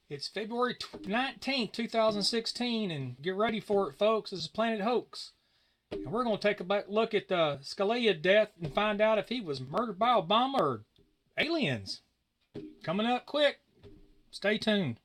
It's February 19th, 2016, and get ready for it, folks. This is Planet Hoax. And we're going to take a look at the Scalia death and find out if he was murdered by Obama or aliens. Coming up quick. Stay tuned.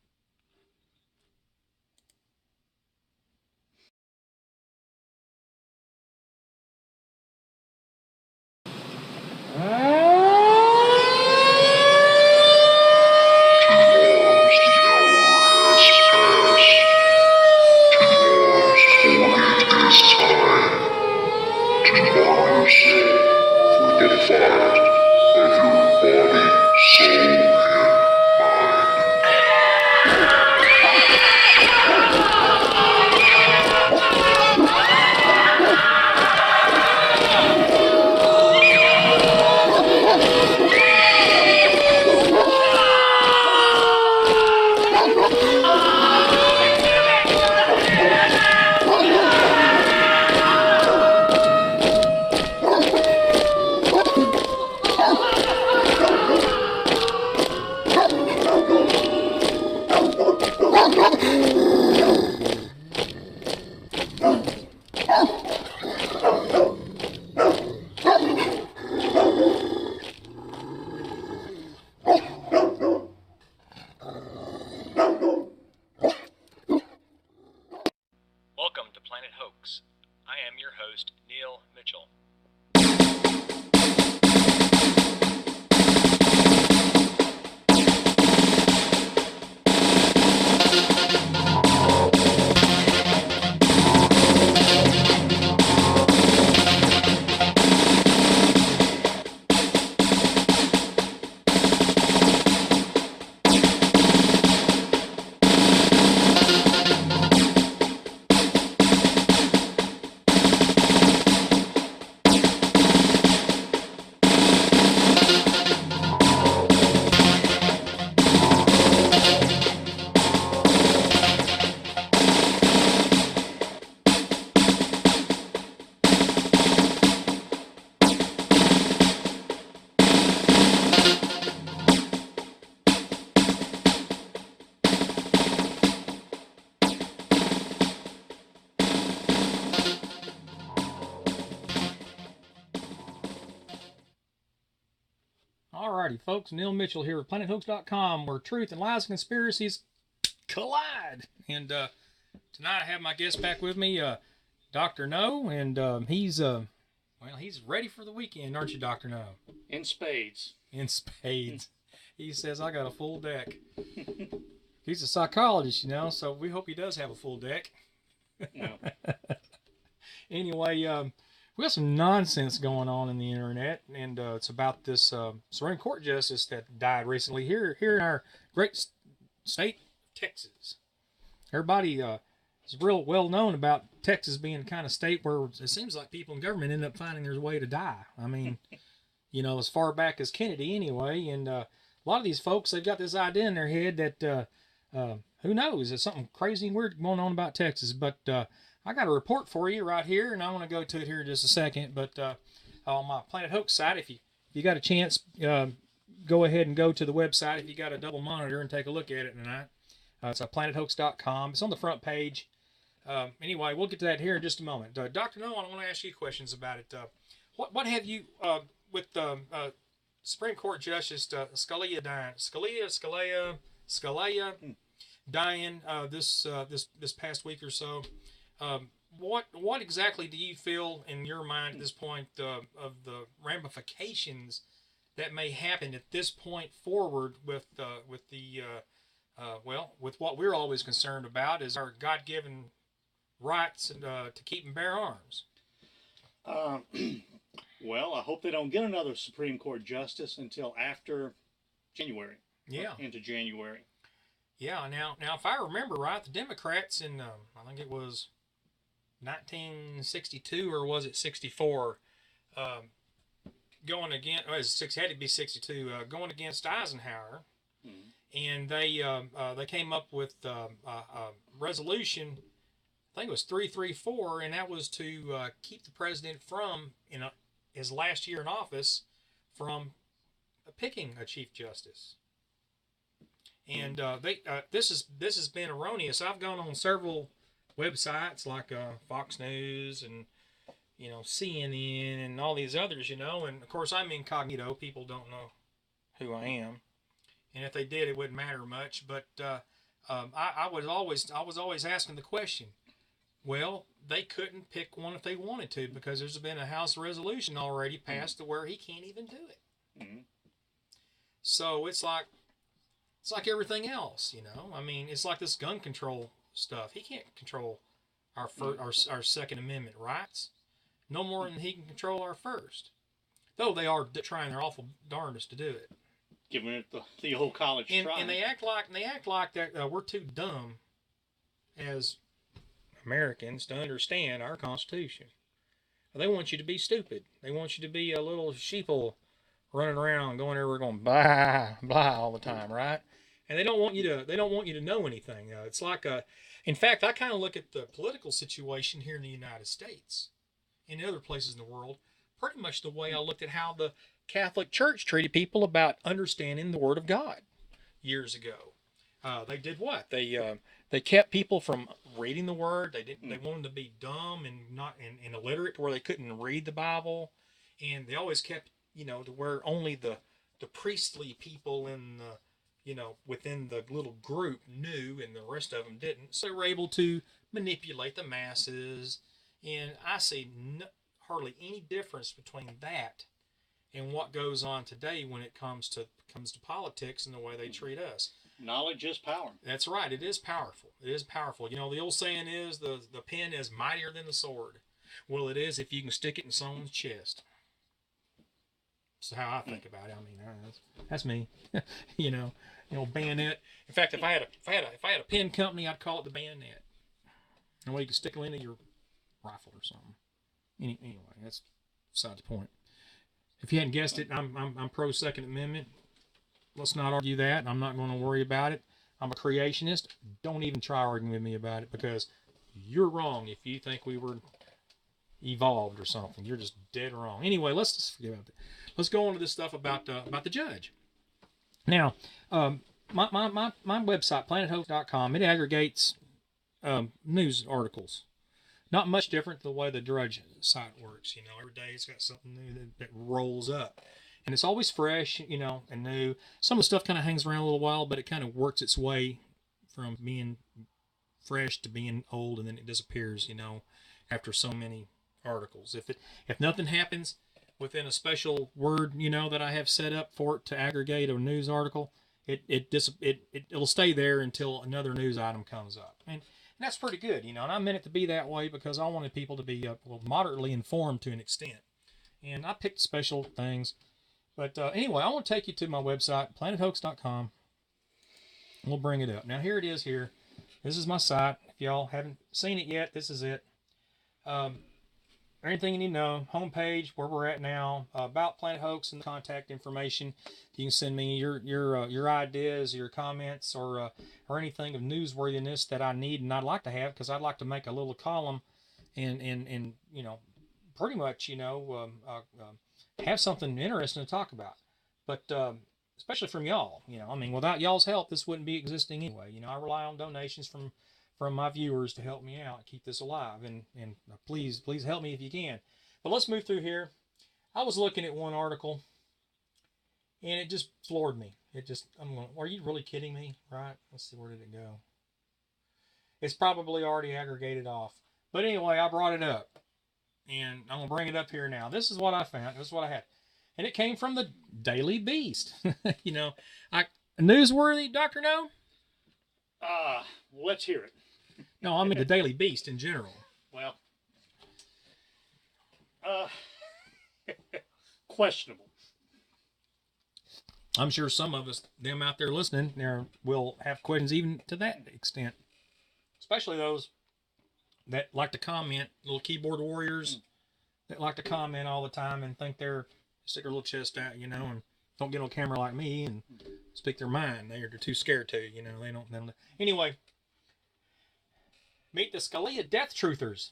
Welcome to Planet Hoax. I am your host, Neal Mitchell. Alrighty, folks. Neal Mitchell here with PlanetHoax.com, where truth and lies and conspiracies collide. And tonight I have my guest back with me, Dr. No, and he's ready for the weekend, aren't you, Dr. No? In spades. In spades. He says, I got a full deck. He's a psychologist, you know, so we hope he does have a full deck. No. Anyway, we got some nonsense going on in the internet, and it's about this Supreme Court justice that died recently here in our great state of Texas. Everybody is real well known about Texas being the kind of state where it seems like people in government end up finding their way to die. I mean, you know, as far back as Kennedy anyway, and a lot of these folks, they've got this idea in their head that who knows, there's something crazy and weird going on about Texas, but I got a report for you right here, and I want to go to it here in just a second. But on my Planet Hoax site, if you got a chance, go ahead and go to the website if you got a double monitor and take a look at it tonight. It's planethoax.com. It's on the front page. Anyway, we'll get to that here in just a moment. Dr. No, I want to ask you questions about it. What have you with Supreme Court Justice Scalia dying? Scalia dying this past week or so. What exactly do you feel in your mind at this point of the ramifications that may happen at this point forward with what we're always concerned about is our God-given rights to keep and bear arms? Well, I hope they don't get another Supreme Court justice until after January. Yeah. Into January. Yeah. Now, if I remember right, the Democrats in I think it was 1962 or was it 64? Going against, had to be 62. Going against Eisenhower, and they came up with a resolution. I think it was 334, and that was to keep the president from his last year in office from picking a chief justice. And this has been erroneous. I've gone on several websites like Fox News and CNN and all these others, and of course I'm incognito. People don't know who I am, and if they did, it wouldn't matter much. But I was always asking the question. Well, they couldn't pick one if they wanted to because there's been a House resolution already passed to where he can't even do it. Mm-hmm. So it's like everything else, I mean, it's like this gun control stuff. He can't control our Second Amendment rights no more than he can control our First. Though they are trying their awful darndest to do it. Giving it the old college try. And they act like that we're too dumb as Americans to understand our Constitution. They want you to be stupid. They want you to be a little sheeple running around going everywhere going blah blah all the time, right? And they don't want you to know anything. It's like in fact, I kind of look at the political situation here in the United States and other places in the world pretty much the way I looked at how the Catholic Church treated people about understanding the Word of God years ago. They did what? They kept people from reading the Word. They wanted to be dumb and not and illiterate to where they couldn't read the Bible, and they always kept to where only the priestly people in the within the little group knew, and the rest of them didn't. So they were able to manipulate the masses, and I see hardly any difference between that and what goes on today when it comes to politics and the way they treat us. Knowledge is power. That's right. It is powerful. It is powerful. The old saying is the pen is mightier than the sword. Well, it is if you can stick it in someone's chest. That's how I think about it. I mean, that's me. Bayonet. In fact, if I had a pen company, I'd call it the bayonet. And you can stick it into your rifle or something. Anyway, that's beside the point. If you hadn't guessed it, I'm pro Second Amendment. Let's not argue that. I'm not going to worry about it. I'm a creationist. Don't even try arguing with me about it because you're wrong if you think we were evolved or something. You're just dead wrong. Anyway, let's just forget about that. Let's go on to this stuff about the judge. Now, my website, planethoax.com, it aggregates news articles. Not much different the way the Drudge site works. Every day it's got something new that rolls up. And it's always fresh, and new. Some of the stuff kind of hangs around a little while, but it kind of works its way from being fresh to being old, and then it disappears, after so many articles. If nothing happens within a special word, that I have set up for it to aggregate a news article, it'll stay there until another news item comes up. And that's pretty good, and I meant it to be that way because I wanted people to be moderately informed to an extent. And I picked special things. But anyway, I want to take you to my website, planethoax.com. We'll bring it up. Now, here it is here. This is my site. If y'all haven't seen it yet, this is it. Anything you need to know, homepage, where we're at now, about Planet Hoax and the contact information. You can send me your ideas, your comments, or anything of newsworthiness that I need and I'd like to have, because I'd like to make a little column and pretty much, have something interesting to talk about. But especially from y'all, I mean, without y'all's help, this wouldn't be existing anyway. I rely on donations from my viewers to help me out and keep this alive. And please help me if you can. But let's move through here. I was looking at one article, and it just floored me. Are you really kidding me? Right? Let's see, where did it go? It's probably already aggregated off. But anyway, I brought it up. And I'm going to bring it up here now. This is what I found. This is what I had. And it came from the Daily Beast. Newsworthy, Dr. No? Let's hear it. No, I mean the Daily Beast in general. Well, questionable. I'm sure some of them out there listening, will have questions even to that extent. Especially those that like to comment, little keyboard warriors that like to comment all the time and think they're stick their little chest out, and don't get on camera like me and speak their mind. They're too scared to, they don't. Anyway, meet the Scalia death truthers.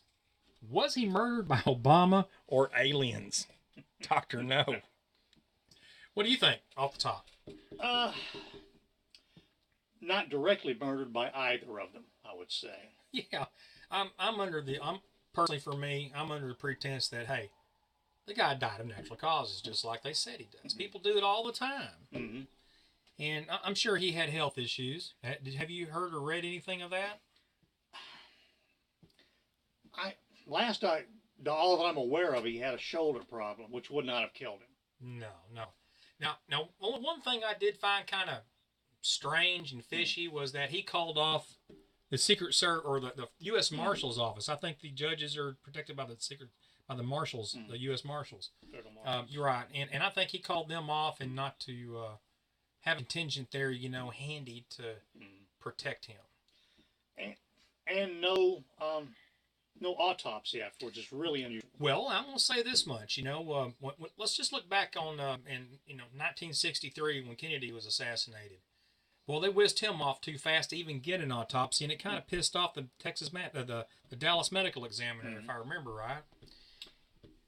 Was he murdered by Obama or aliens? Dr. No. What do you think off the top? not directly murdered by either of them, I would say. Yeah, I'm personally, for me, I'm under the pretense that, hey, the guy died of natural causes, just like they said he does. People do it all the time. Mm-hmm. And I'm sure he had health issues. Have you heard or read anything of that? All that I'm aware of, he had a shoulder problem, which would not have killed him. No, no. Now, only one thing I did find kind of strange and fishy was that he called off the Secret Service or the U.S. Marshal's office. I think the judges are protected by the Marshals, the U.S. Marshals. You're right, and I think he called them off and not to have a contingent there, handy to protect him. And no autopsy afterwards is really unusual. Well, I'm going to say this much. Let's just look back on in 1963 when Kennedy was assassinated. Well, they whisked him off too fast to even get an autopsy, and it kind of pissed off the the Dallas Medical Examiner, if I remember right.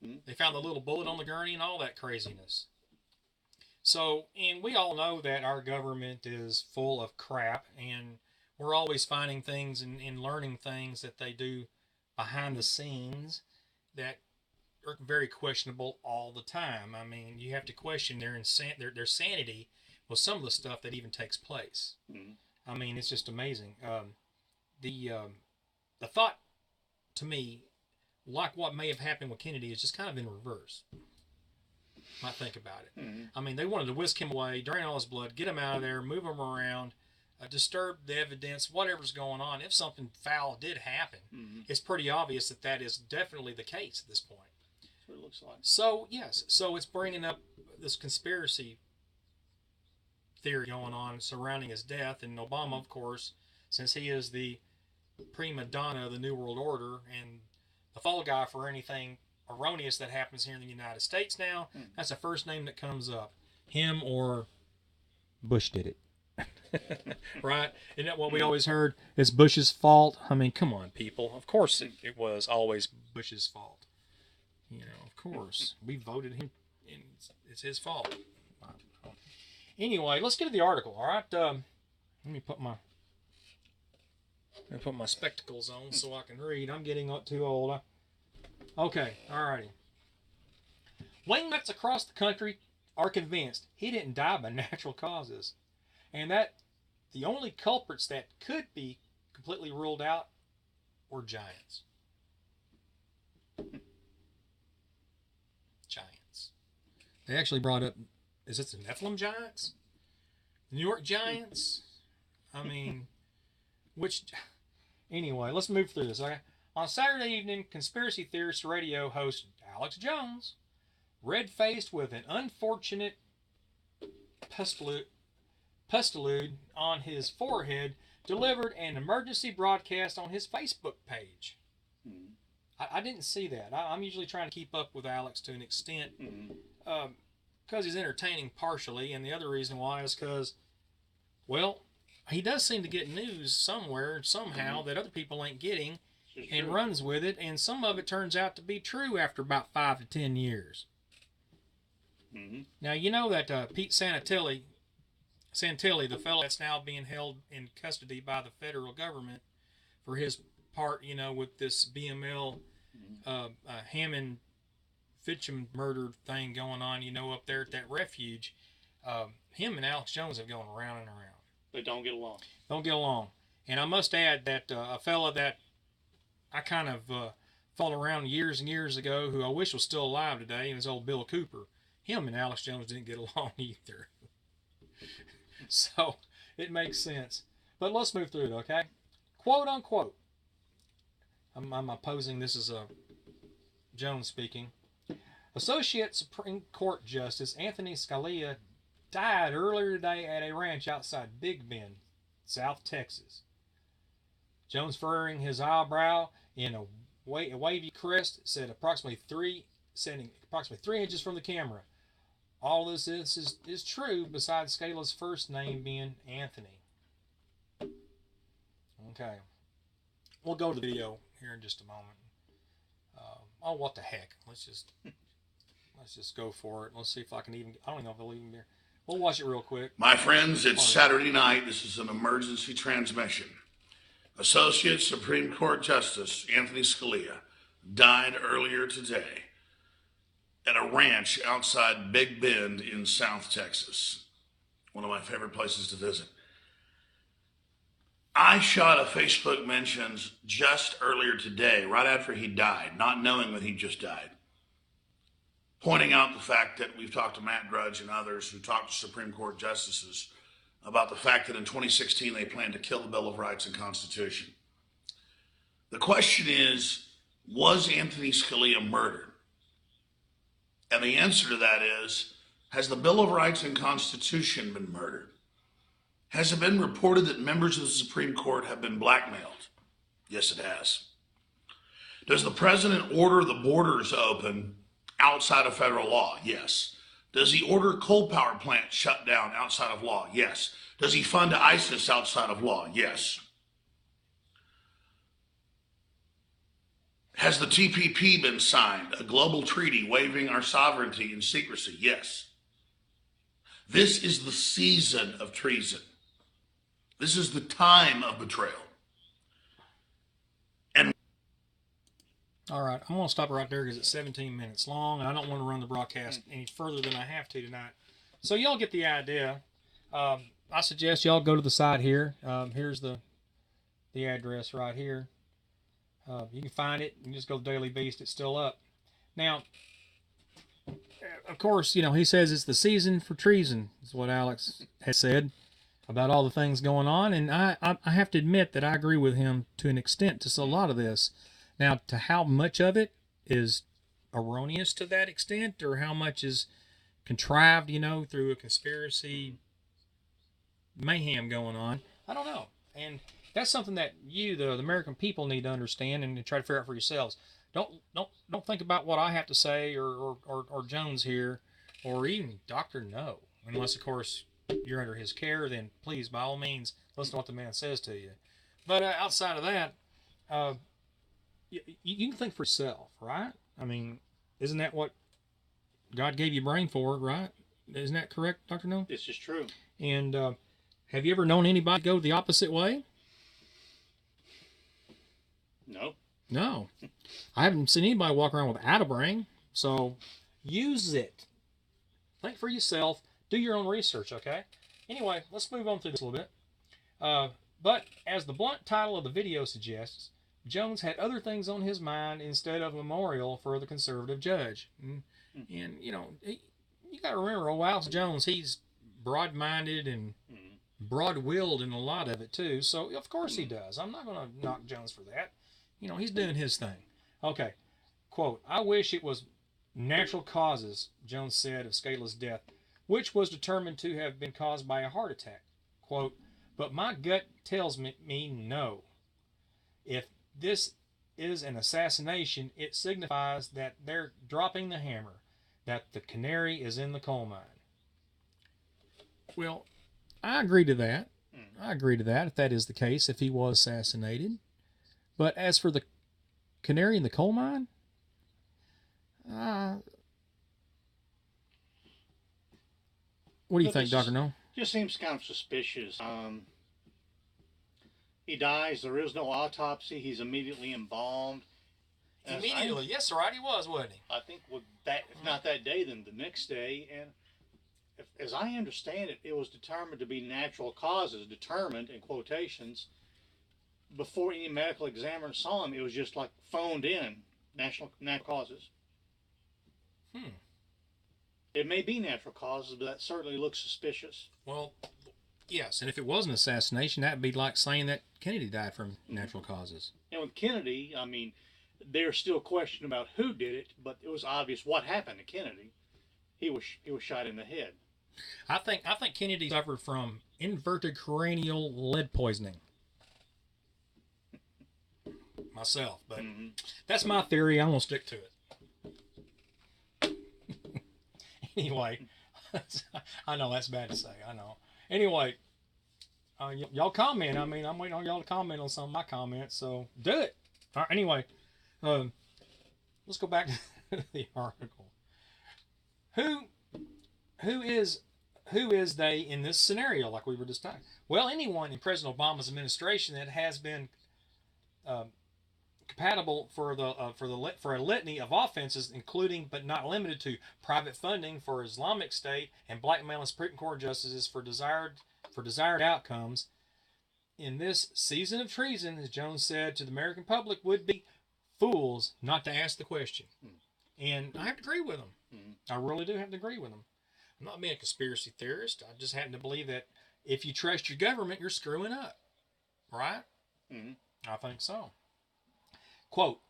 They found the little bullet on the gurney and all that craziness. So, and we all know that our government is full of crap, and we're always finding things and learning things that they do behind the scenes that are very questionable all the time. I mean, you have to question their sanity with some of the stuff that even takes place. I mean, it's just amazing. The thought, to me, like what may have happened with Kennedy, is just kind of in reverse. I think about it. I mean, they wanted to whisk him away, drain all his blood, get him out of there, move him around, disturb the evidence, whatever's going on. If something foul did happen, it's pretty obvious that is definitely the case at this point. That's what it looks like. So, yes. So it's bringing up this conspiracy theory going on surrounding his death. And Obama, of course, since he is the prima donna of the New World Order and the fall guy for anything erroneous that happens here in the United States now, that's the first name that comes up. Him or Bush did it. Right? Isn't that what we always heard? It's Bush's fault. I mean, come on, people. Of course it was always Bush's fault. Of course. We voted him, and it's his fault. Anyway, let's get to the article, all right? Let me put my spectacles on so I can read. I'm getting too old. Okay, all righty. Wingnuts across the country are convinced he didn't die by natural causes, and that the only culprits that could be completely ruled out were giants. Giants. They actually brought up, is it the Nephilim giants? The New York giants? I mean, anyway, let's move through this, okay? On Saturday evening, conspiracy theorist radio host Alex Jones, red-faced with an unfortunate pustule on his forehead, delivered an emergency broadcast on his Facebook page. I didn't see that. I'm usually trying to keep up with Alex to an extent because he's entertaining partially, and the other reason why is because, well, he does seem to get news somewhere, somehow, that other people ain't getting, and runs with it, and some of it turns out to be true after about 5 to 10 years. Now, you know that Pete Santilli, the fellow that's now being held in custody by the federal government for his part, with this BML Hammond Fitcham murder thing going on, up there at that refuge. Him and Alex Jones have gone around and around. They don't get along. Don't get along. And I must add that a fella that I kind of followed around years and years ago, who I wish was still alive today, was old Bill Cooper. Him and Alex Jones didn't get along either. So, it makes sense. But let's move through it, okay? Quote, unquote. I'm opposing, this is Jones speaking. Associate Supreme Court Justice Anthony Scalia died earlier today at a ranch outside Big Bend, South Texas. Jones, furrowing his eyebrow in a wavy crest, said approximately 3 inches from the camera. All this is true, besides Scalia's first name being Anthony. Okay. We'll go to the video here in just a moment. What the heck? Let's just go for it. Let's see if I can even. I don't know if I'll even be here. We'll watch it real quick. My friends, it's Saturday night. This is an emergency transmission. Associate Supreme Court Justice Anthony Scalia died earlier today at a ranch outside Big Bend in South Texas, one of my favorite places to visit. I shot a Facebook mentions just earlier today, right after he died, not knowing that he just died, pointing out the fact that we've talked to Matt Drudge and others who talked to Supreme Court justices about the fact that in 2016 they planned to kill the Bill of Rights and Constitution. The question is, was Anthony Scalia murdered? And the answer to that is, has the Bill of Rights and Constitution been murdered? Has it been reported that members of the Supreme Court have been blackmailed? Yes, it has. Does the president order the borders open outside of federal law? Yes. Does he order coal power plants shut down outside of law? Yes. Does he fund ISIS outside of law? Yes. Has the TPP been signed, a global treaty waiving our sovereignty and secrecy? Yes. This is the season of treason. This is the time of betrayal. And all right, I'm going to stop right there because it's 17 minutes long, and I don't want to run the broadcast any further than I have to tonight. So y'all get the idea. I suggest y'all go to the site here. Here's the address right here. You can find it. You can just go to Daily Beast. It's still up. Now, of course, you know, he says it's the season for treason, is what Alex has said about all the things going on. And I have to admit that I agree with him to an extent, to a lot of this. Now, to how much of it is erroneous to that extent, or how much is contrived, you know, through a conspiracy mayhem going on, I don't know. And that's something that you, the American people, need to understand and try to figure out for yourselves. Don't think about what I have to say or Jones here, or even Dr. No. Unless, of course, you're under his care, then please, by all means, listen to what the man says to you. But outside of that, you can think for yourself, right? I mean, isn't that what God gave you brain for, right? Isn't that correct, Dr. No? This is true. And have you ever known anybody go the opposite way? No. No. I haven't seen anybody walk around without a brain. So use it. Think for yourself. Do your own research, okay? Anyway, let's move on through this a little bit. But as the blunt title of the video suggests, Jones had other things on his mind instead of a memorial for the conservative judge. And you know, you got to remember, old Alex Jones, he's broad-minded and broad-willed in a lot of it, too. So, of course he does. I'm not going to knock Jones for that. You know, he's doing his thing. Okay. Quote, I wish it was natural causes, Jones said of Scalia's death, which was determined to have been caused by a heart attack. Quote, but my gut tells me no. If this is an assassination, it signifies that they're dropping the hammer, that the canary is in the coal mine. Well, I agree to that. I agree to that if that is the case, if he was assassinated. But as for the canary in the coal mine, what do you think, Dr. No? Just seems kind of suspicious. He dies. There is no autopsy. He's immediately embalmed. Immediately, yes, right, he was, wasn't he? I think with that, if not that day, then the next day. And as I understand it, it was determined to be natural causes, determined in quotations. Before any medical examiner saw him, it was just like phoned in, natural causes. It may be natural causes, but that certainly looks suspicious. Well, yes, and if it was an assassination, that would be like saying that Kennedy died from natural causes. And with Kennedy, I mean, there's still question about who did it, but it was obvious what happened to Kennedy. He was shot in the head. I think Kennedy suffered from inverted cranial lead poisoning. Myself, but that's my theory. I'm gonna stick to it. Anyway, I know that's bad to say. I know. Anyway, y'all comment. I mean, I'm waiting on y'all to comment on some of my comments, so do it. All right. Anyway, let's go back to the article. Who who is they in this scenario, like we were just talking? Well, anyone in President Obama's administration that has been compatible for a litany of offenses, including but not limited to private funding for Islamic State and blackmailing Supreme Court justices for desired outcomes. In this season of treason, as Jones said to the American public, would be fools not to ask the question. And I have to agree with him. I really do have to agree with him. I'm not being a conspiracy theorist. I just happen to believe that if you trust your government, you're screwing up. Right? I think so. Quote,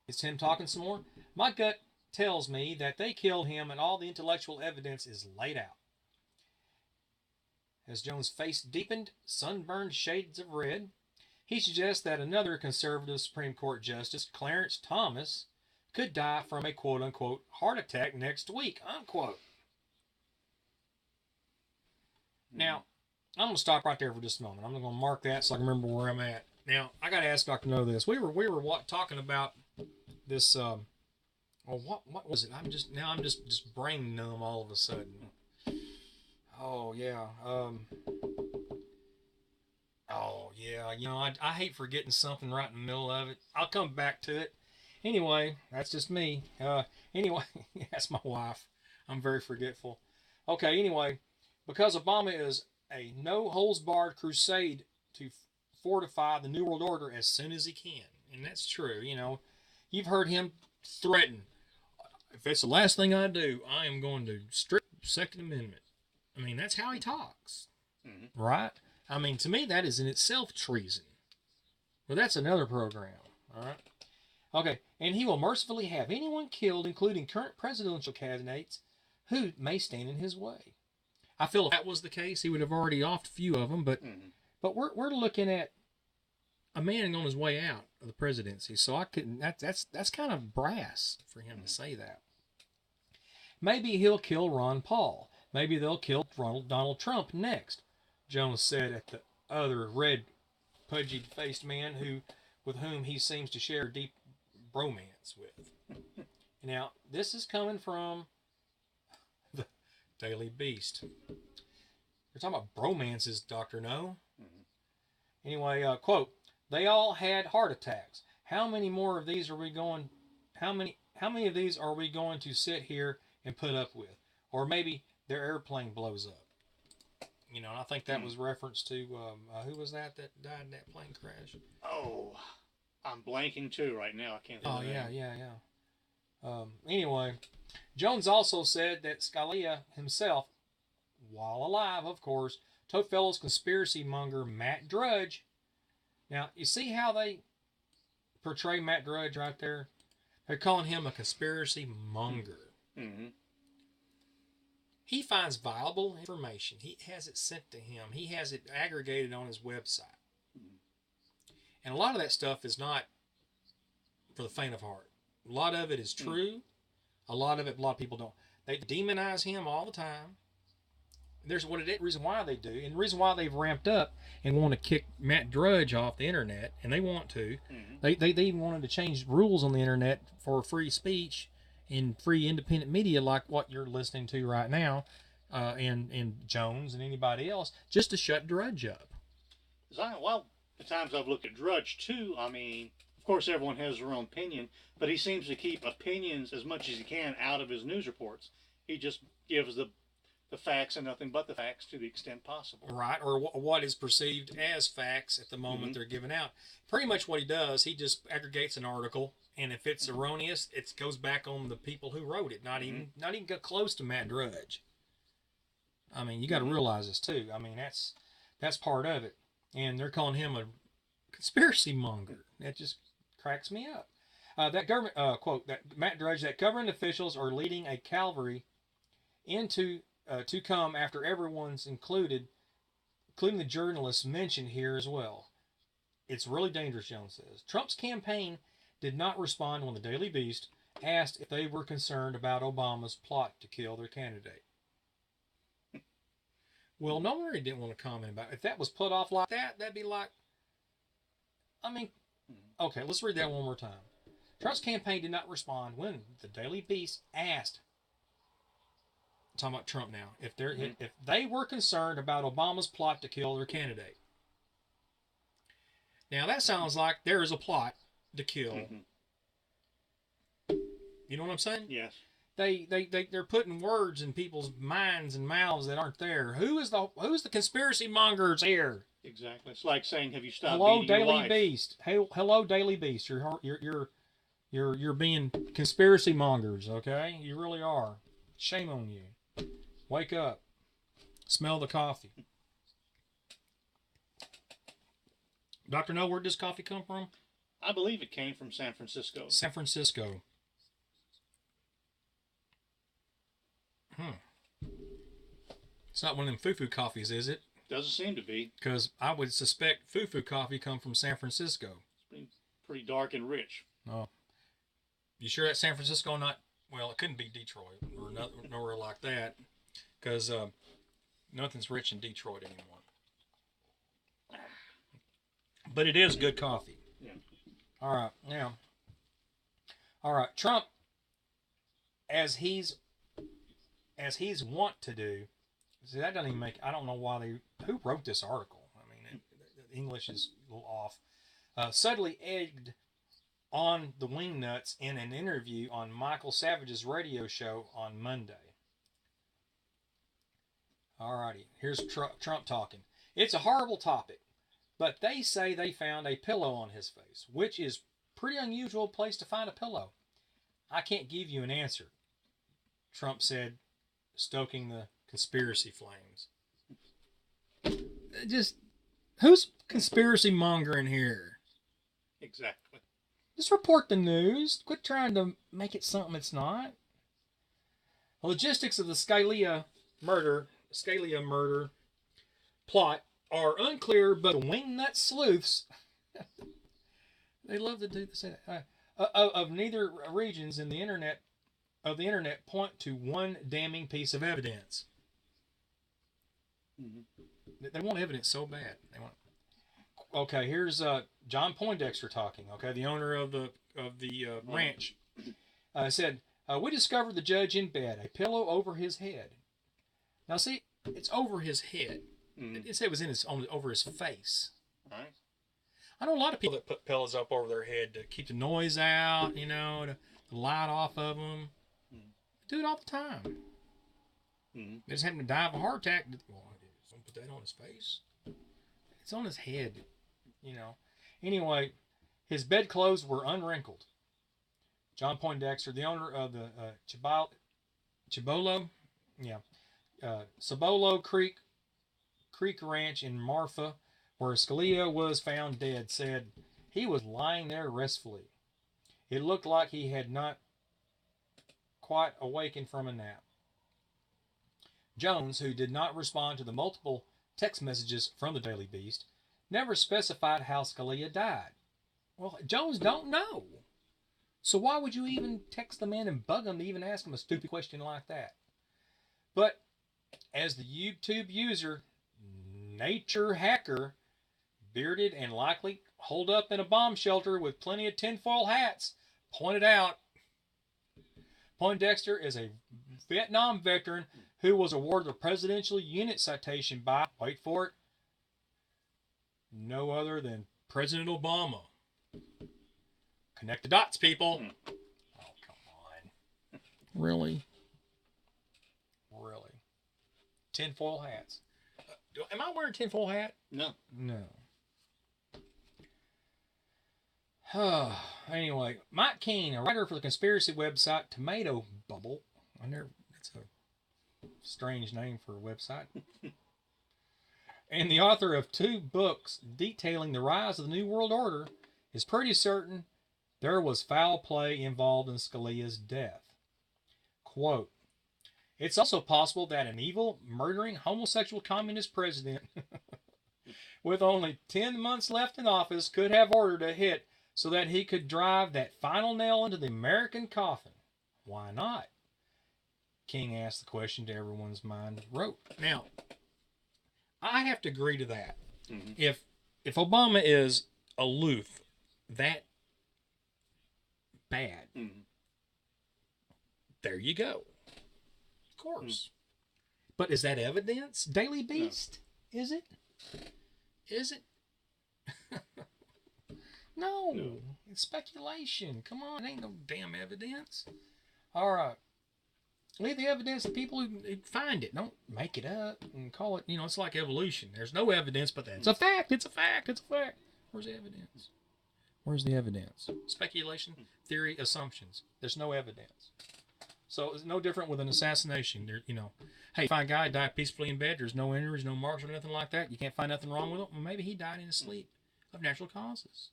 it's him talking some more. My gut tells me that they killed him and all the intellectual evidence is laid out. As Jones' face deepened, sunburned shades of red, he suggests that another conservative Supreme Court Justice, Clarence Thomas, could die from a quote-unquote heart attack next week, unquote. Now, I'm going to stop right there for just a moment. I'm going to mark that so I can remember where I'm at. Now, I got to ask Dr. No this. We were talking about this, what was it? I'm just brain numb all of a sudden. Oh, yeah. I hate forgetting something right in the middle of it. I'll come back to it. Anyway, that's just me. Anyway, that's my wife. I'm very forgetful. Okay, anyway, because Obama is a no-holds-barred crusade to fortify the New World Order as soon as he can. And that's true. You've heard him threaten, if it's the last thing I do, I am going to strip the Second Amendment. I mean, that's how he talks. Right? I mean, to me, that is in itself treason. But that's another program. All right? Okay, and he will mercifully have anyone killed, including current presidential candidates, who may stand in his way. I feel if that was the case, he would have already offed a few of them, but we're looking at a man on his way out of the presidency, so I couldn't. That's kind of brass for him to say that. Maybe he'll kill Ron Paul. Maybe they'll kill Donald Trump next. Jones said at the other red, pudgy-faced man with whom he seems to share deep bromance with. Now, this is coming from the Daily Beast. You're talking about bromances, Dr. No? Anyway, quote, they all had heart attacks. How many more of these are we going, how many of these are we going to sit here and put up with? Or maybe their airplane blows up. And I think that was reference to, who was that died in that plane crash? Oh, I'm blanking too right now. I can't think of that. Yeah. Anyway, Jones also said that Scalia himself, while alive, of course, told fellow conspiracy monger Matt Drudge. Now, you see how they portray Matt Drudge right there? They're calling him a conspiracy monger. He finds viable information. He has it sent to him. He has it aggregated on his website. And a lot of that stuff is not for the faint of heart. A lot of it is true. A lot of people don't. They demonize him all the time. There's reason why they do, and the reason why they've ramped up and want to kick Matt Drudge off the internet, and they want to. They even wanted to change rules on the internet for free speech and free independent media like what you're listening to right now, and Jones and anybody else, just to shut Drudge up. Well, the times I've looked at Drudge too, I mean, of course everyone has their own opinion, but he seems to keep opinions as much as he can out of his news reports. He just gives the facts and nothing but the facts to the extent possible. Right, or what is perceived as facts at the moment they're given out. Pretty much what he does, he just aggregates an article, and if it's erroneous, it goes back on the people who wrote it, not even close to Matt Drudge. I mean, you got to realize this too. I mean, that's part of it. And they're calling him a conspiracy monger. That just cracks me up. That government, quote, that Matt Drudge, that government officials are leading a cavalry to come after everyone's including the journalists mentioned here as well. It's really dangerous, Jones says. Trump's campaign did not respond when the Daily Beast asked if they were concerned about Obama's plot to kill their candidate. Well, no one really didn't want to comment about it. If that was put off like that, that'd be like, okay, let's read that one more time. Trump's campaign did not respond when the Daily Beast asked talking about Trump now. If they were concerned about Obama's plot to kill their candidate, now that sounds like there is a plot to kill. You know what I'm saying? Yes. They're putting words in people's minds and mouths that aren't there. Who's the conspiracy mongers here? Exactly. It's like saying, "Have you stopped Hello, beating your Daily wife?" Beast. Hey, hello, Daily Beast. You're being conspiracy mongers. Okay, you really are. Shame on you. Wake up. Smell the coffee. Dr. No, where'd this coffee come from? I believe it came from San Francisco. San Francisco. It's not one of them foo-foo coffees, is it? Doesn't seem to be. Because I would suspect foo-foo coffee come from San Francisco. It's pretty dark and rich. Oh. You sure that's San Francisco? Not, well, it couldn't be Detroit or nowhere like that. Because nothing's rich in Detroit anymore. But it is good coffee. Yeah. All right. Now. All right. Trump, as he's wont to do. See, that doesn't even make. I don't know why who wrote this article. I mean, the English is a little off. Subtly egged on the wingnuts in an interview on Michael Savage's radio show on Monday. Alrighty, here's Trump talking. It's a horrible topic, but they say they found a pillow on his face, which is pretty unusual place to find a pillow. I can't give you an answer, Trump said, stoking the conspiracy flames. Just, who's conspiracy mongering here? Exactly. Just report the news. Quit trying to make it something it's not. The logistics of the Scalia murder plot are unclear, but the wingnut sleuths, they love to do this, of neither regions in the internet point to one damning piece of evidence. They want evidence so bad. Okay, here's John Poindexter talking. Okay, the owner of the ranch said, "We discovered the judge in bed, a pillow over his head." Now, see, it's over his head. It said it was over his face. All right. I know a lot of people that put pillows up over their head to keep the noise out, to the light off of them. Do it all the time. They just happen to die of a heart attack. Well, don't put that on his face. It's on his head, Anyway, his bedclothes were unwrinkled. John Poindexter, the owner of the Cibolo Creek Ranch in Marfa, where Scalia was found dead, said he was lying there restfully. It looked like he had not quite awakened from a nap. Jones, who did not respond to the multiple text messages from the Daily Beast, never specified how Scalia died. Well, Jones don't know. So why would you even text the man and bug him to even ask him a stupid question like that? But as the YouTube user, Nature Hacker, bearded and likely holed up in a bomb shelter with plenty of tinfoil hats, pointed out, Poindexter is a Vietnam veteran who was awarded the Presidential Unit Citation by, wait for it, no other than President Obama. Connect the dots, people. Oh, come on. Really? Really? Tinfoil hats. Am I wearing a tinfoil hat? No. No. Anyway, Mike Keene, a writer for the conspiracy website Tomato Bubble. That's a strange name for a website. And the author of 2 books detailing the rise of the New World Order, is pretty certain there was foul play involved in Scalia's death. Quote, "It's also possible that an evil, murdering, homosexual communist president with only 10 months left in office could have ordered a hit so that he could drive that final nail into the American coffin. Why not?" King asked the question to everyone's mind wrote. Now, I have to agree to that. If Obama is aloof, that bad, there you go. Of course. But is that evidence? Daily Beast? No. Is it? Is it? No. It's speculation. Come on, it ain't no damn evidence. All right. Leave the evidence to people who find it. Don't make it up and call it, it's like evolution. There's no evidence, but that's a fact. It's a fact. It's a fact. Where's the evidence? Where's the evidence? Speculation, theory, assumptions. There's no evidence. So it's no different with an assassination. Hey, find a guy died peacefully in bed. There's no injuries, no marks or nothing like that. You can't find nothing wrong with him. Well, maybe he died in his sleep of natural causes.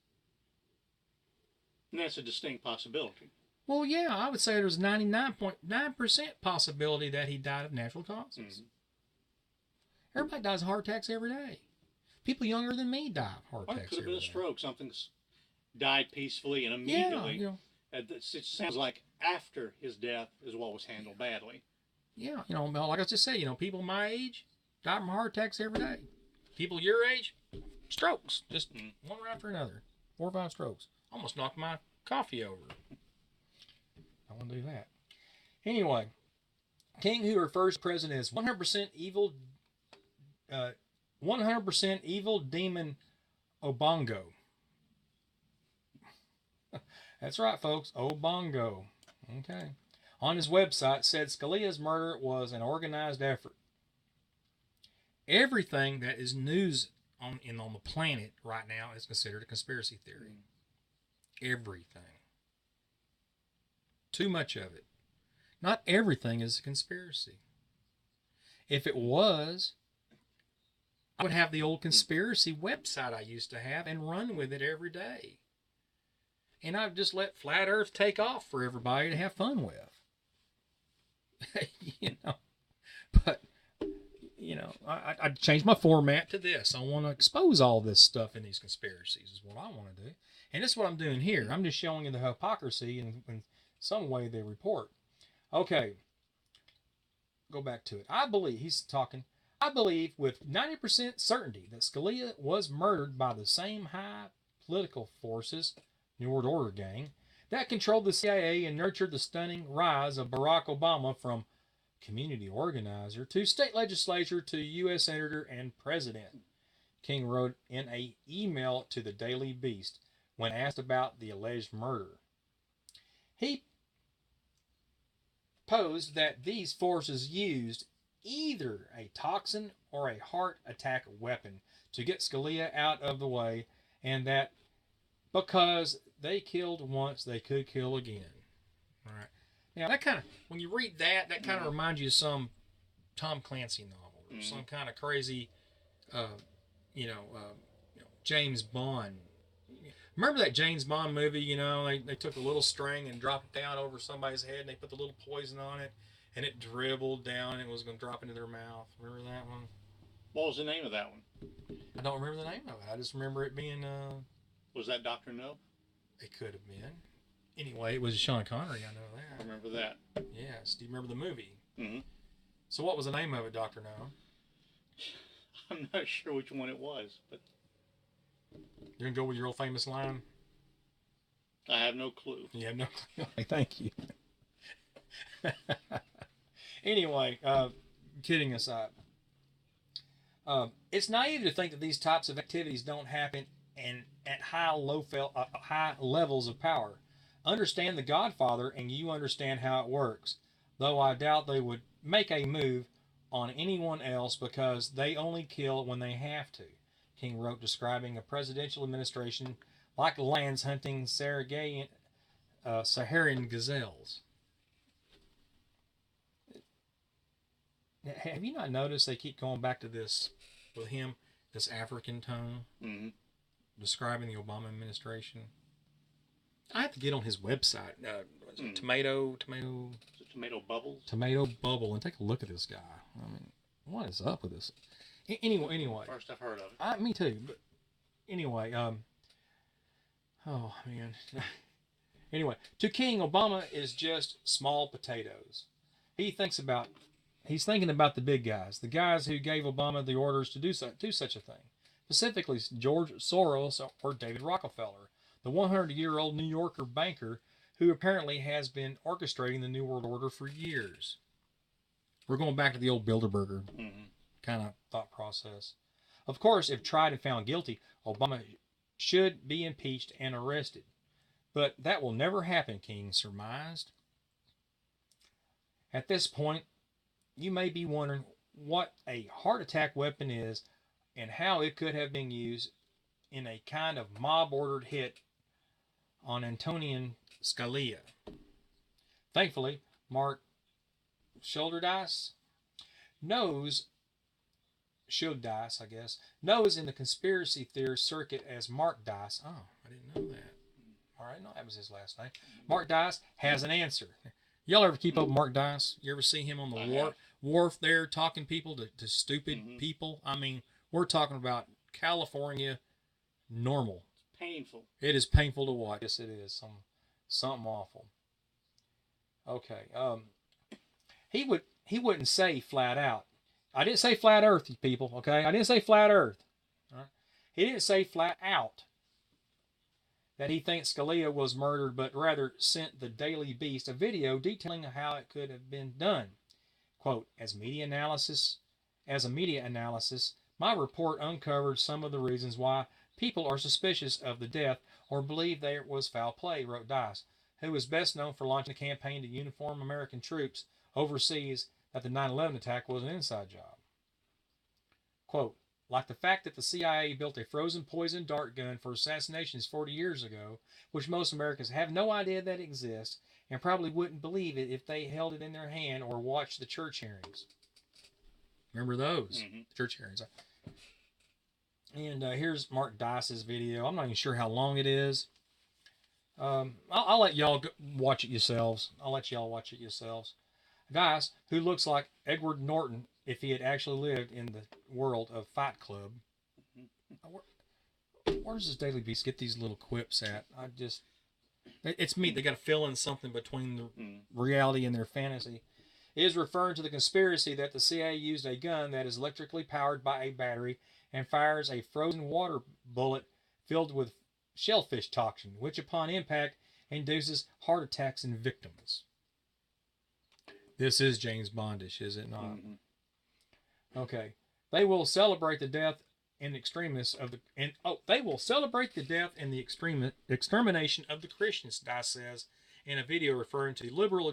And that's a distinct possibility. Well, yeah, I would say there's 99.9% possibility that he died of natural causes. Mm-hmm. Everybody dies of heart attacks every day. People younger than me die of heart attacks every day. It could have been a stroke. Something's died peacefully and immediately. Yeah, it sounds like after his death is what was handled badly. Yeah, like I just said, people my age die from heart attacks every day. People your age, strokes. Just one right after another. 4 or 5 strokes. Almost knocked my coffee over. I want to do that. Anyway, King, who refers to the president as 100% evil demon Obongo. That's right, folks. Obongo. Okay. On his website, said Scalia's murder was an organized effort. Everything that is news on the planet right now is considered a conspiracy theory. Everything. Too much of it. Not everything is a conspiracy. If it was, I would have the old conspiracy website I used to have and run with it every day. And I've just let Flat Earth take off for everybody to have fun with. But, I changed my format to this. I want to expose all this stuff in these conspiracies is what I want to do. And this is what I'm doing here. I'm just showing you the hypocrisy in some way they report. Okay. Go back to it. I believe with 90% certainty that Scalia was murdered by the same high political forces, New World Order gang, that controlled the CIA and nurtured the stunning rise of Barack Obama from community organizer to state legislature to U.S. senator and president. King wrote in an email to the Daily Beast when asked about the alleged murder. He posed that these forces used either a toxin or a heart attack weapon to get Scalia out of the way, and that because they killed once, they could kill again. All right. Now, that kind of, when you read that kind of reminds you of some Tom Clancy novel or some kind of crazy, James Bond. Remember that James Bond movie, they took a little string and dropped it down over somebody's head and they put the little poison on it and it dribbled down and it was going to drop into their mouth. Remember that one? What was the name of that one? I don't remember the name of it. I just remember it being... Was that Dr. No? It could have been. Anyway, it was Sean Connery, I know that. I remember that. Yes. Do you remember the movie? Mm-hmm. So what was the name of it, Dr. No? I'm not sure which one it was, but... You're going to go with your old famous line? I have no clue. You have no clue? Thank you. Anyway, kidding aside. It's naive to think that these types of activities don't happen and at high levels of power. Understand The Godfather and you understand how it works. Though I doubt they would make a move on anyone else because they only kill when they have to. King wrote, describing a presidential administration like lions hunting Saharan gazelles. Have you not noticed they keep going back to this with him, this African tone, describing the Obama administration? I have to get on his website. Tomato Bubbles? Tomato Bubble, and take a look at this guy. I mean, what is up with this? Anyway. First I've heard of it. Me too. But anyway, oh man. Anyway, to King, Obama is just small potatoes. He's thinking about the big guys, the guys who gave Obama the orders to do such a thing. Specifically, George Soros or David Rockefeller, the 100-year-old New Yorker banker who apparently has been orchestrating the New World Order for years. We're going back to the old Bilderberger kind of thought process. Of course, if tried and found guilty, Obama should be impeached and arrested. But that will never happen, King surmised. At this point, you may be wondering what a heart attack weapon is and how it could have been used in a kind of mob-ordered hit on Antonian Scalia. Thankfully, Mark Schulderdice knows in the conspiracy theorist circuit as Mark Dice. Oh, I didn't know that. All right, no, that was his last name. Mark Dice has an answer. Y'all ever keep up with Mark Dice? You ever see him on the wharf there talking people to stupid people? I mean, we're talking about California normal. Painful. It is painful to watch. Yes, it is. Something awful. Okay. He wouldn't say flat out. I didn't say flat earth, you people, okay? I didn't say flat earth. All right? He didn't say flat out that he thinks Scalia was murdered, but rather sent the Daily Beast a video detailing how it could have been done. Quote, as a media analysis, my report uncovered some of the reasons why people are suspicious of the death or believe there was foul play, wrote Dice, who is best known for launching a campaign to uniform American troops overseas that the 9/11 attack was an inside job. Quote, like the fact that the CIA built a frozen poison dart gun for assassinations 40 years ago, which most Americans have no idea that exists and probably wouldn't believe it if they held it in their hand or watched the church hearings. Remember those? Church hearings. And here's Mark Dice's video. I'm not even sure how long it is. I'll let y'all watch it yourselves. Dice, who looks like Edward Norton if he had actually lived in the world of Fight Club. Where does this Daily Beast get these little quips at? It's me. They got to fill in something between the reality and their fantasy. It is referring to the conspiracy that the CIA used a gun that is electrically powered by a battery and fires a frozen water bullet filled with shellfish toxin, which upon impact induces heart attacks in victims. This is James Bondish, is it not? Okay. They will celebrate the death and extremists of the extermination of the Christians, Dice says in a video referring to the liberal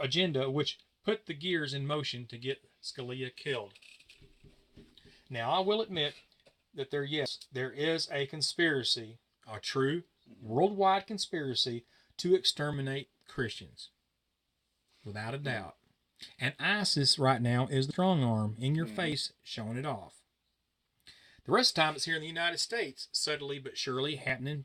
agenda which put the gears in motion to get Scalia killed. Now, I will admit that there is a conspiracy, a true worldwide conspiracy to exterminate Christians. Without a doubt. And ISIS right now is the strong arm in your face showing it off. The rest of the time it's here in the United States, subtly but surely happening.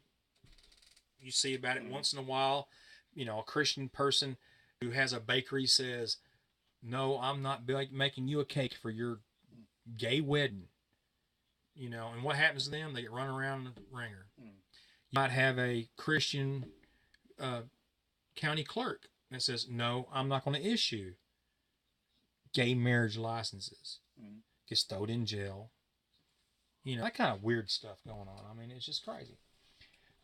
You see about it once in a while. You know, a Christian person who has a bakery says, no, I'm not making you a cake for your gay wedding. You know, and what happens to them? They get run around the ringer. You might have a Christian county clerk that says, no, I'm not going to issue gay marriage licenses. Gets thrown in jail. You know, that kind of weird stuff going on. I mean, it's just crazy.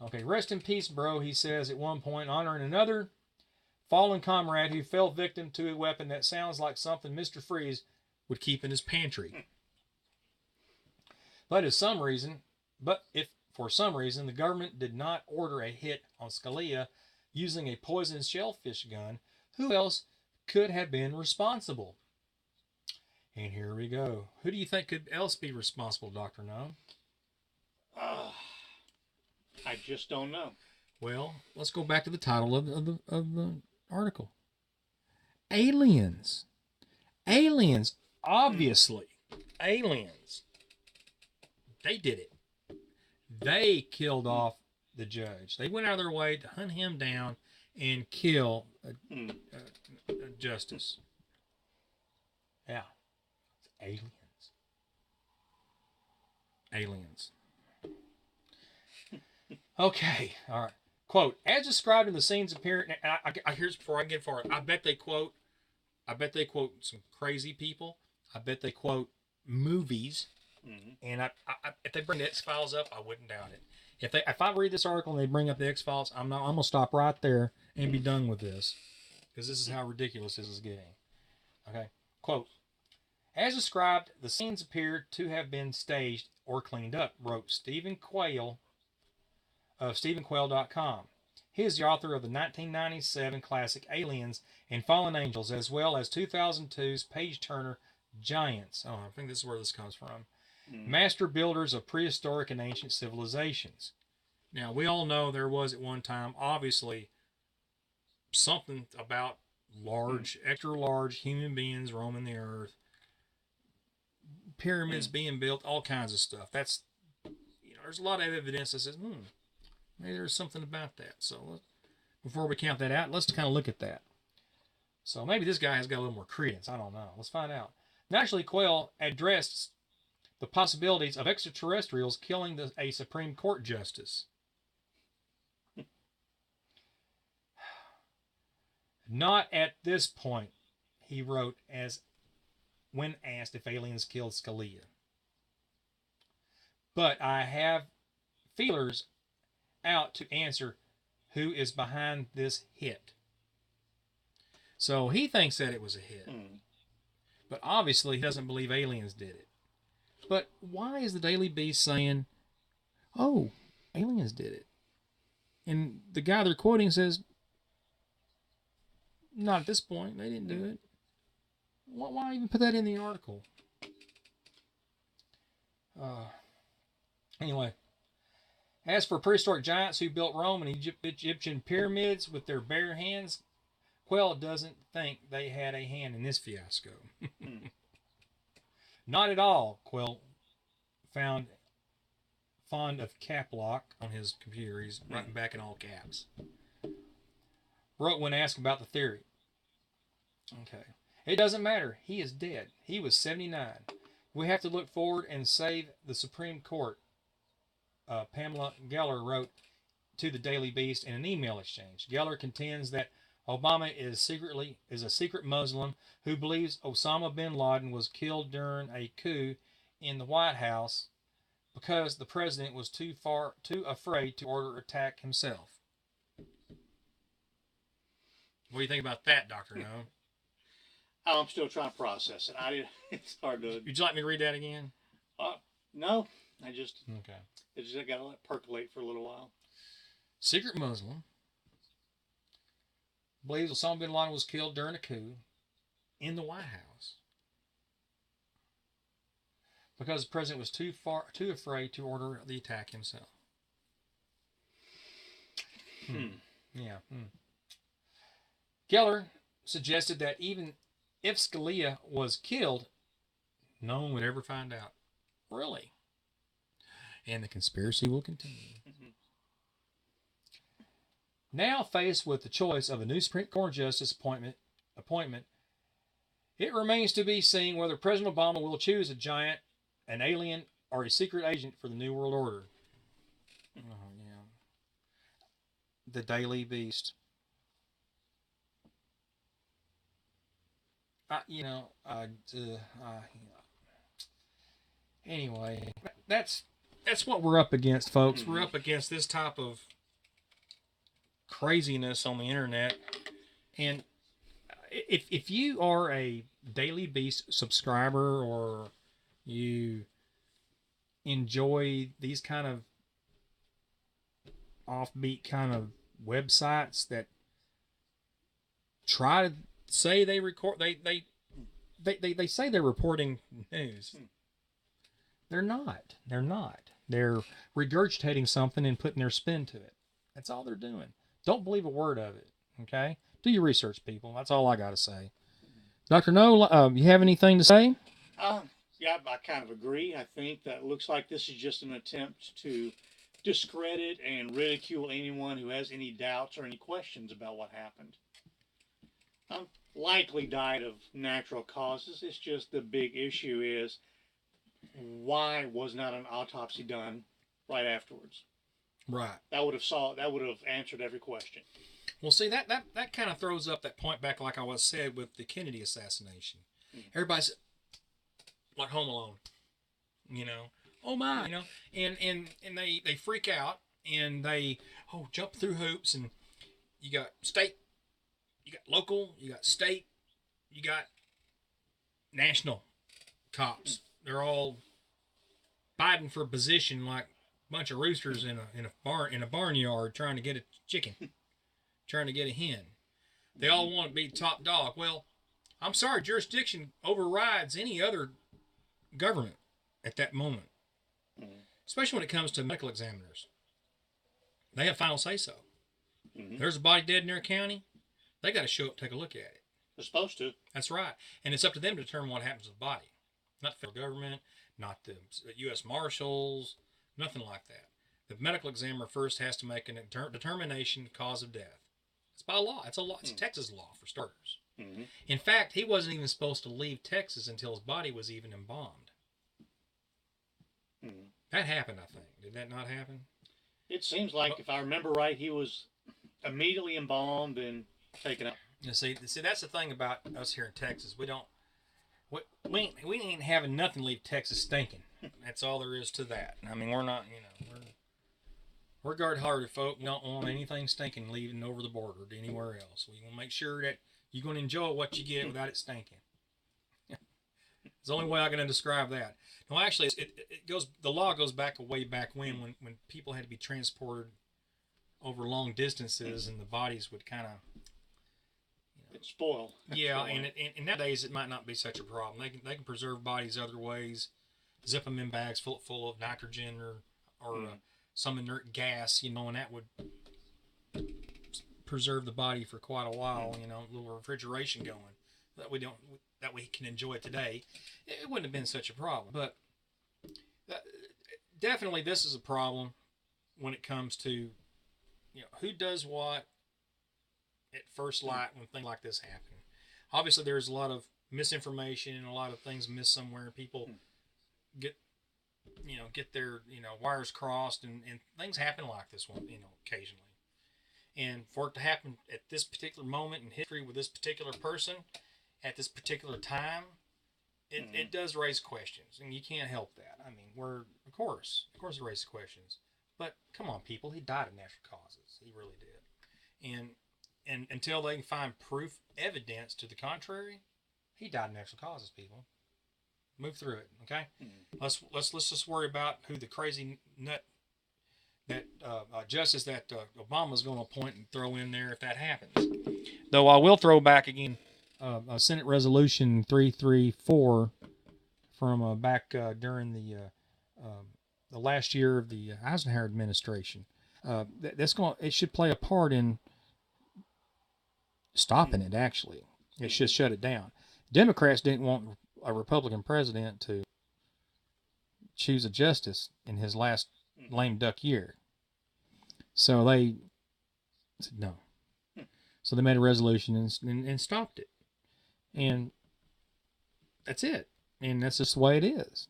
Okay, rest in peace, bro, he says at one point, honoring another fallen comrade who fell victim to a weapon that sounds like something Mr. Freeze would keep in his pantry. But if for some reason the government did not order a hit on Scalia using a poisonous shellfish gun, who else could have been responsible? And here we go. Who do you think could else be responsible, Dr. No? I just don't know. Well, let's go back to the title of the article. Aliens. Aliens. Obviously. Aliens. They did it. They killed off the judge. They went out of their way to hunt him down and kill a justice. Yeah. Aliens. Aliens. Okay. All right. Quote, as described in the scenes appearing, here's before I get far, I bet they quote some crazy people. I bet they quote movies. And if they bring the X-Files up, I wouldn't doubt it. If I read this article and they bring up the X-Files, I'm going to stop right there and be done with this. Because this is how ridiculous this is getting. Okay. Quote, as described, the scenes appeared to have been staged or cleaned up, wrote Stephen Quayle of StephenQuayle.com. He is the author of the 1997 classic Aliens and Fallen Angels, as well as 2002's page-turner Giants. Oh, I think this is where this comes from. Master builders of prehistoric and ancient civilizations. Now, we all know there was at one time, obviously, something about large, extra large human beings roaming the earth, pyramids being built, all kinds of stuff. That's, there's a lot of evidence that says, maybe there's something about that. So before we count that out, let's kind of look at that. So maybe this guy has got a little more credence. I don't know. Let's find out. Naturally, Quayle addressed the possibilities of extraterrestrials killing a Supreme Court justice. Not at this point, he wrote, as when asked if aliens killed Scalia. But I have feelers out to answer who is behind this hit. So he thinks that it was a hit. But obviously he doesn't believe aliens did it. But why is the Daily Beast saying, oh, aliens did it? And the guy they're quoting says, not at this point. They didn't do it. Why even put that in the article? Anyway, as for prehistoric giants who built Rome and Egyptian pyramids with their bare hands, Quayle doesn't think they had a hand in this fiasco. Not at all, Quayle found fond of cap lock on his computer. He's writing back in all caps. Wrote when asked about the theory. Okay. It doesn't matter. He is dead. He was 79. We have to look forward and save the Supreme Court. Pamela Geller wrote to the Daily Beast in an email exchange. Geller contends that Obama is a secret Muslim who believes Osama bin Laden was killed during a coup in the White House because the president was too afraid to order attack himself. What do you think about that, Dr. No? I'm still trying to process it. It's hard to. Would you like me to read that again? No. I just got to let it percolate for a little while. Secret Muslim believes Osama bin Laden was killed during a coup in the White House because the president was too afraid to order the attack himself. Yeah. Geller suggested that even if Scalia was killed, no one would ever find out. Really? And the conspiracy will continue. Now faced with the choice of a new Supreme Court justice appointment, it remains to be seen whether President Obama will choose a giant, an alien, or a secret agent for the New World Order. The Daily Beast. Anyway, that's what we're up against, folks. We're up against this type of craziness on the internet. And if you are a Daily Beast subscriber or you enjoy these kind of offbeat kind of websites that try to say they record, they say they're reporting news. They're not. They're regurgitating something and putting their spin to it. That's all they're doing. Don't believe a word of it. Okay? Do your research, people. That's all I got to say. Dr. No, you have anything to say? Yeah, I kind of agree. I think that looks like this is just an attempt to discredit and ridicule anyone who has any doubts or any questions about what happened. Likely died of natural causes. It's just the big issue is why was not an autopsy done right afterwards? Right. That would have answered every question. Well, see, that kind of throws up that point back, like I was said, with the Kennedy assassination. Everybody's like Home Alone, oh my, and they freak out and they jump through hoops, and you got state, you got local, you got state, you got national cops. They're all fighting for position like a bunch of roosters in a barnyard trying to get a chicken, trying to get a hen. They all want to be top dog. Well, I'm sorry, jurisdiction overrides any other government at that moment, especially when it comes to medical examiners. They have final say so. There's a body dead in their county, they got to show up and take a look at it. They're supposed to. That's right. And it's up to them to determine what happens to the body. Not the federal government, not the U.S. Marshals, nothing like that. The medical examiner first has to make a determination cause of death. It's by law. It's a law. It's a Texas law, for starters. In fact, he wasn't even supposed to leave Texas until his body was even embalmed. That happened, I think. Did that not happen? It seems like, if I remember right, he was immediately embalmed and taken up. You see, that's the thing about us here in Texas. We ain't having nothing leave Texas stinking. That's all there is to that. I mean, we're not, we're guard-hearted folk. We don't want anything stinking leaving over the border to anywhere else. We want to make sure that you're going to enjoy what you get without it stinking. It's the only way I'm going to describe that. No, actually, the law goes back way back when people had to be transported over long distances, and the bodies would kind of It'd spoil. Yeah, and nowadays it might not be such a problem. They can preserve bodies other ways, zip them in bags full of nitrogen or some inert gas, and that would preserve the body for quite a while. A little refrigeration going that we can enjoy today. It wouldn't have been such a problem, but definitely this is a problem when it comes to who does what at first light when things like this happen. Obviously, there's a lot of misinformation and a lot of things missed somewhere. People get their wires crossed, and things happen like this one occasionally. And for it to happen at this particular moment in history with this particular person at this particular time, it does raise questions, and you can't help that. I mean, of course it raises questions, but come on, people, he died of natural causes. He really did, and until they can find proof, evidence to the contrary, he died of natural causes. People, move through it, okay? Let's just worry about who the crazy nut that justice that Obama's going to appoint and throw in there if that happens. Though I will throw back again Senate Resolution 334 from back during the last year of the Eisenhower administration. It should play a part in stopping it. Actually, it should shut it down. Democrats didn't want a Republican president to choose a justice in his last lame duck year, so they said no. So they made a resolution and stopped it, and that's it. And that's just the way it is,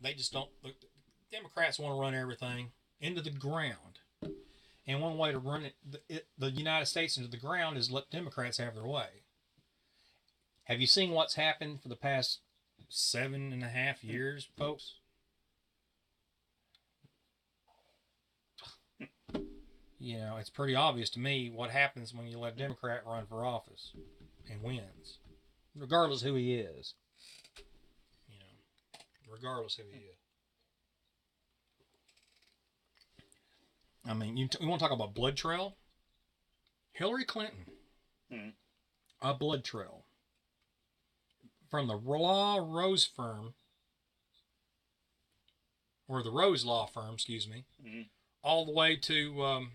They just don't. Look, Democrats want to run everything into the ground. And one way to run the United States into the ground is let Democrats have their way. Have you seen what's happened for the past 7.5 years, folks? It's pretty obvious to me what happens when you let a Democrat run for office and wins, regardless who he is. Regardless who he is. I mean, you want to talk about blood trail? Hillary Clinton, a blood trail from the Law Rose firm, or the Rose Law firm, excuse me, all the way to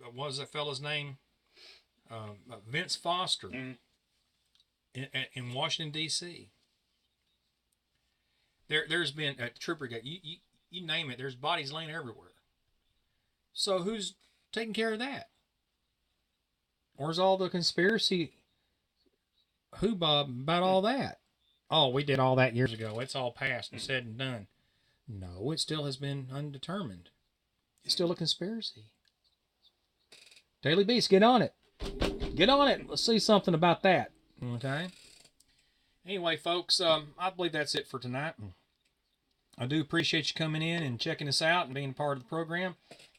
what was that fella's name? Vince Foster in Washington D.C. There's been at Trooper Gate. You name it, there's bodies laying everywhere. So who's taking care of that? Where's all the conspiracy hubbub about all that? Oh, we did all that years ago. It's all past and said and done. No, it still has been undetermined. It's still a conspiracy. Daily Beast, get on it. Get on it. Let's see something about that. Okay? Anyway, folks, I believe that's it for tonight. I do appreciate you coming in and checking us out and being a part of the program.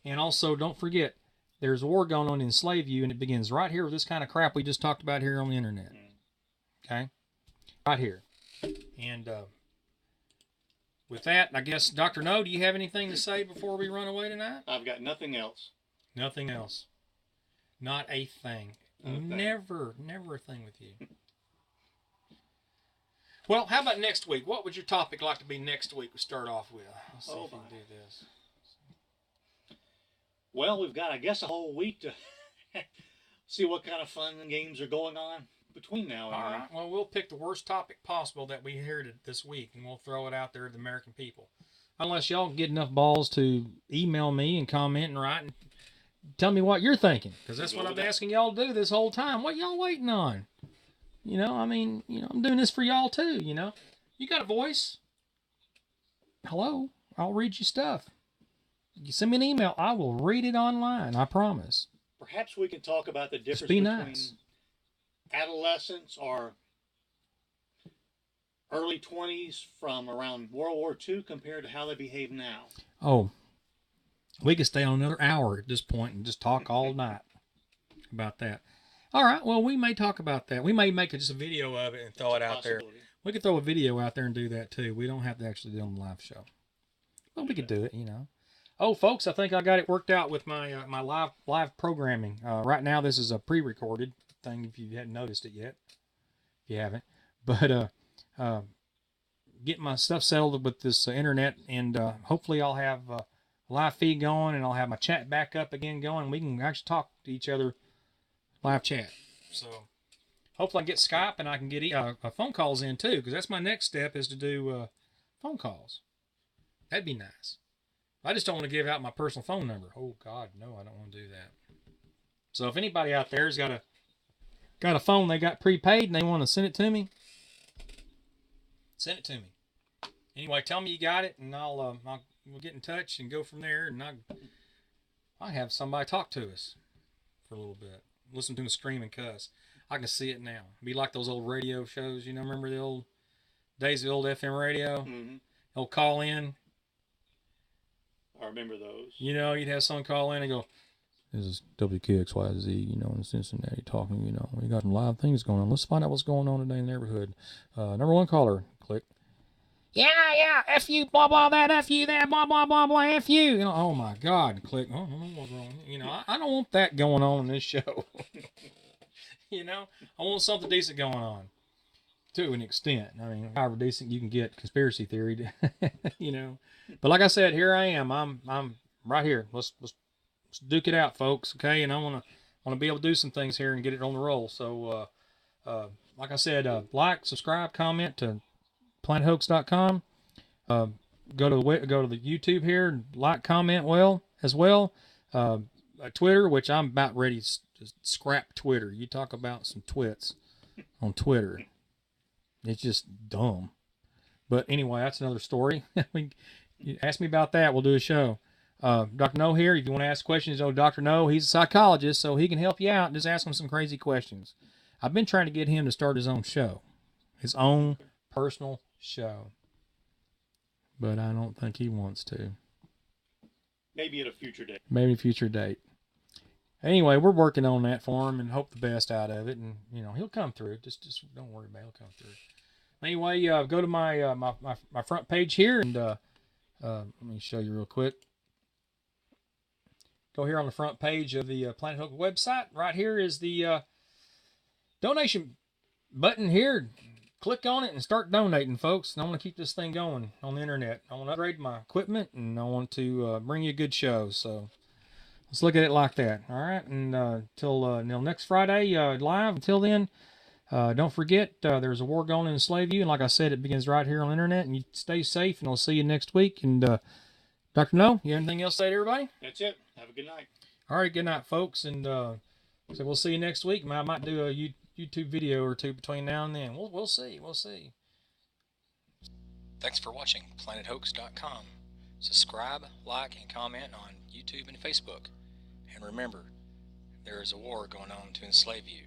And also, don't forget, there's a war going on to enslave you, and it begins right here with this kind of crap we just talked about here on the internet. Okay? Right here. And with that, I guess, Dr. No, do you have anything to say before we run away tonight? I've got nothing else. Nothing else. Not a thing. Never a thing with you. Well, how about next week? What would your topic like to be next week we start off with? Let's see if we can do this. Well, we've got, I guess, a whole week to see what kind of fun and games are going on between now and then. All right. Well, we'll pick the worst topic possible that we heard this week, and we'll throw it out there to the American people. Unless y'all get enough balls to email me and comment and write and tell me what you're thinking, because that's what I've been asking y'all to do this whole time. What y'all waiting on? You know, I mean, you know, I'm doing this for y'all too, you know. You got a voice. Hello. I'll read you stuff. You send me an email, I will read it online, I promise. Perhaps we can talk about the difference be between nice. Adolescents or early 20s from around World War II compared to how they behave now. Oh, we could stay on another hour at this point and just talk all night about that. All right, well, we may talk about that. We may make just a video of it and throw it out there. We could throw a video out there and do that too. We don't have to actually do it on the live show. Well, we could do it, you know. Oh, folks, I think I got it worked out with my my live programming. Right now, this is a pre-recorded thing. If you hadn't noticed it yet, if you haven't, but get my stuff settled with this internet, and hopefully, I'll have a live feed going, and I'll have my chat back up again going. We can actually talk to each other live chat. So hopefully, I get Skype and I can get phone calls in too, because that's my next step is to do phone calls. That'd be nice. I just don't want to give out my personal phone number. Oh God, no, I don't want to do that. So if anybody out there's got a phone they got prepaid and they want to send it to me, send it to me. Anyway, tell me you got it, and we'll get in touch and go from there. And I have somebody talk to us for a little bit, listen to them scream and cuss. I can see it now. Be like those old radio shows, you know. Remember the old days of the old FM radio? Mm-hmm. They'll call in. I remember those. You know, you'd have someone call in and go, "This is WKXYZ, you know, in Cincinnati talking, you know, we got some live things going on. Let's find out what's going on today in the neighborhood. Number one caller," click. "Yeah, F you, blah, blah, that, F you, that, blah, blah, blah, blah, F you." You know, oh my God, click. Oh, I don't know what's wrong. You know, I don't want that going on in this show. You know, I want something decent going on. To an extent. I mean, however decent you can get conspiracy theory, you know. But like I said, here I am. I'm right here. Let's duke it out, folks. Okay, and I want to be able to do some things here and get it on the roll. So, like I said, like, subscribe, comment to planethoax.com. Go to the YouTube here, like, comment as well. Twitter, which I'm about ready to scrap Twitter. You talk about some twits on Twitter. It's just dumb. But anyway, that's another story. You ask me about that, we'll do a show. Dr. No here, if you want to ask questions, Dr. No, he's a psychologist, so he can help you out. Just ask him some crazy questions. I've been trying to get him to start his own show. His own personal show. But I don't think he wants to. Maybe at a future date. Maybe a future date. Anyway, we're working on that for him and hope the best out of it. And, you know, he'll come through. Just don't worry about it. He'll come through. Anyway, go to my my front page here, and let me show you real quick. Go here on the front page of the Planet Hoax website. Right here is the donation button here. Click on it and start donating, folks. And I want to keep this thing going on the internet. I want to upgrade my equipment, and I want to bring you a good show. So let's look at it like that. All right, and till next Friday live. Until then, don't forget there's a war going to enslave you, and like I said, it begins right here on the internet. And you stay safe, and I'll see you next week. And Dr. No, you have anything else to say to everybody? That's it. Have a good night. All right, good night, folks, and so we'll see you next week. I might do a YouTube video or two between now and then. We'll see. We'll see. Thanks for watching PlanetHoax.com. Subscribe, like, and comment on YouTube and Facebook. And remember, there is a war going on to enslave you.